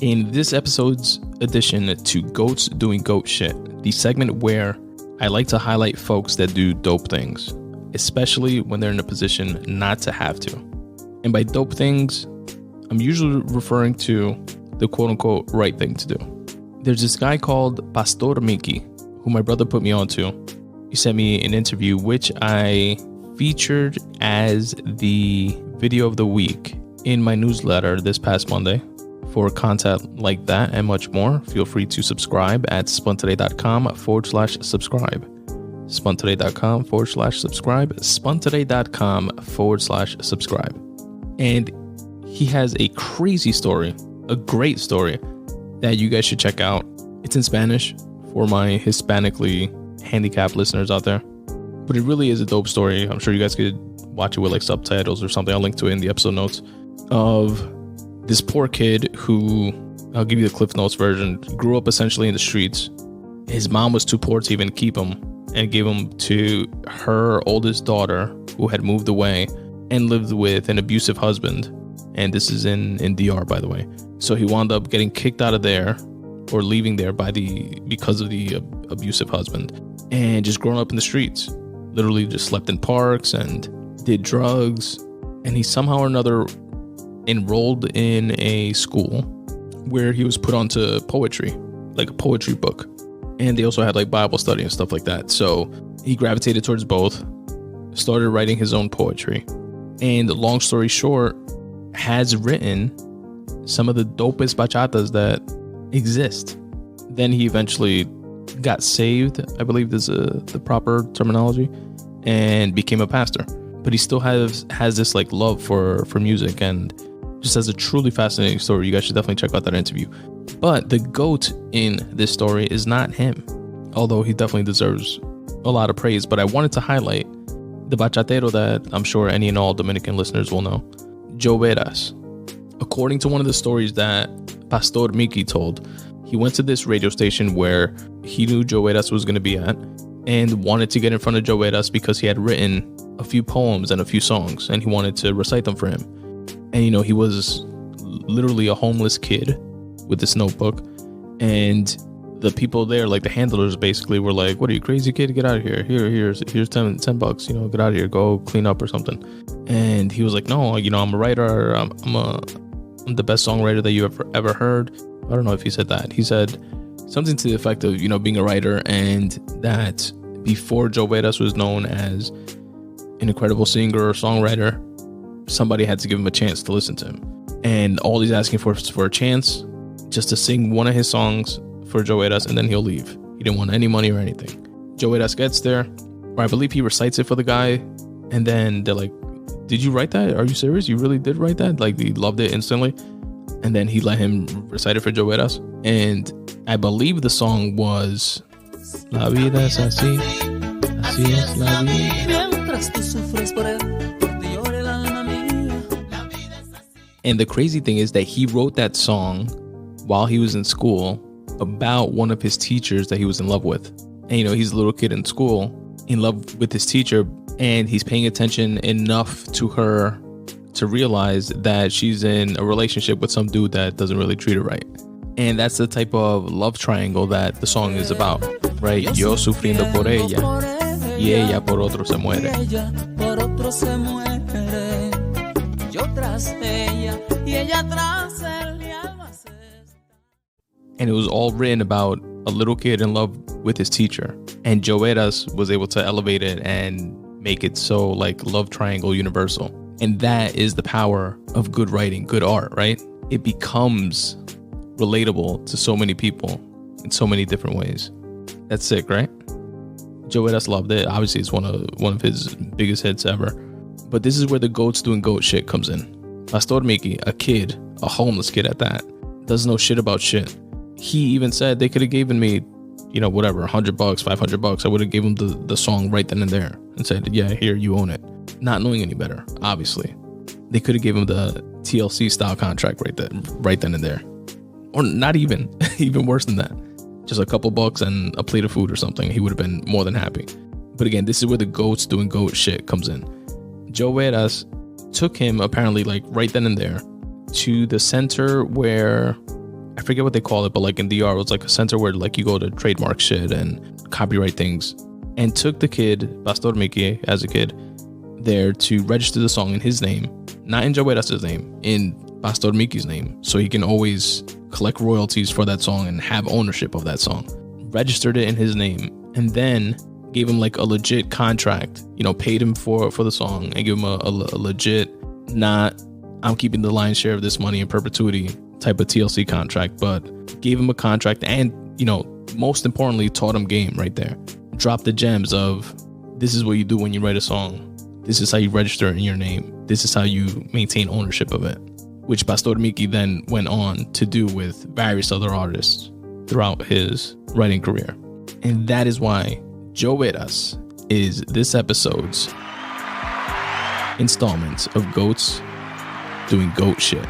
In this episode's edition to Goats Doing Goat Shit, the segment where I like to highlight folks that do dope things, especially when they're in a position not to have to. And by dope things, I'm usually referring to the quote-unquote right thing to do. There's this guy called Pastor Mikey, who my brother put me onto. He sent me an interview, which I featured as the video of the week in my newsletter this past Monday. For content like that and much more, feel free to subscribe at spuntoday.com/subscribe. spuntoday.com/subscribe. spuntoday.com/subscribe. And he has a crazy story, a great story that you guys should check out. It's in Spanish for my Hispanically handicapped listeners out there. But it really is a dope story. I'm sure you guys could watch it with like subtitles or something. I'll link to it in the episode notes of this poor kid who, I'll give you the Cliff Notes version, grew up essentially in the streets. His mom was too poor to even keep him and gave him to her oldest daughter, who had moved away and lived with an abusive husband. And this is in DR, by the way. So he wound up getting kicked out of there or leaving there because of the abusive husband, and just growing up in the streets. Literally just slept in parks and did drugs. And he somehow or another enrolled in a school where he was put onto poetry, like a poetry book. And they also had like Bible study and stuff like that. So he gravitated towards both, started writing his own poetry. And long story short, has written some of the dopest bachatas that exist. Then he eventually got saved, I believe is the proper terminology, and became a pastor. But he still has this like love for music, and just has a truly fascinating story. You guys should definitely check out that interview. But the GOAT in this story is not him, although he definitely deserves a lot of praise. But I wanted to highlight the bachatero that I'm sure any and all Dominican listeners will know, Joe Veras. According to one of the stories that Pastor Mikey told, he went to this radio station where he knew Joe Veras was going to be at and wanted to get in front of Joe Veras because he had written a few poems and a few songs, and he wanted to recite them for him. And, you know, he was literally a homeless kid with this notebook. And the people there, like the handlers, basically were like, "What are you, crazy kid? Get out of here. Here's $10, you know, get out of here. Go clean up or something." And he was like, "No, you know, I'm a writer. I'm the best songwriter that you ever heard." I don't know if he said that. He said something to the effect of, you know, being a writer, and that before Joe Veras was known as an incredible singer or songwriter, somebody had to give him a chance to listen to him. And all he's asking for a chance just to sing one of his songs for Joe Veras, and then he'll leave. He didn't want any money or anything. Joe Veras gets there, or I believe he recites it for the guy, and then they're like, "Did you write that? Are you serious? You really did write that?" Like, he loved it instantly. And then he let him recite it for Joe Veras. And I believe the song was La vida es así, así es la vida. And the crazy thing is that he wrote that song while he was in school about one of his teachers that he was in love with. And, you know, he's a little kid in school in love with his teacher, and he's paying attention enough to her to realize that she's in a relationship with some dude that doesn't really treat her right. And that's the type of love triangle that the song is about, right? Yo sufriendo por ella, y ella por otro se muere. And it was all written about a little kid in love with his teacher. And Joe Veras was able to elevate it and make it so like love triangle universal. And that is the power of good writing, good art, right? It becomes relatable to so many people in so many different ways. That's sick, right? Joe Veras loved it. Obviously, it's one of his biggest hits ever. But this is where the goats doing goat shit comes in. Pastor Mikey, a kid, a homeless kid at that, doesn't know shit about shit. He even said they could have given me, you know, whatever, $100, $500. I would have given him the song right then and there and said, "Yeah, here, you own it." Not knowing any better, obviously. They could have given him the TLC style contract right then and there. Or not even worse than that. Just a couple bucks and a plate of food or something. He would have been more than happy. But again, this is where the goats doing goat shit comes in. Joe Veras took him apparently like right then and there to the center where I forget what they call it, but like in DR, it was like a center where like you go to trademark shit and copyright things, and took the kid, Pastor Mikey, as a kid, there to register the song in his name, not in Joe Veras' name, in Pastor Mikey's name, so he can always collect royalties for that song and have ownership of that song. Registered it in his name, and then gave him like a legit contract, paid him for the song, and give him a legit, not I'm keeping the lion's share of this money in perpetuity type of TLC contract, but gave him a contract and, most importantly, taught him game right there. Dropped the gems of, this is what you do when you write a song. This is how you register it in your name. This is how you maintain ownership of it, which Pastor Mikey then went on to do with various other artists throughout his writing career. And that is why Joe Veras is this episode's installment of Goats Doing Goat Shit.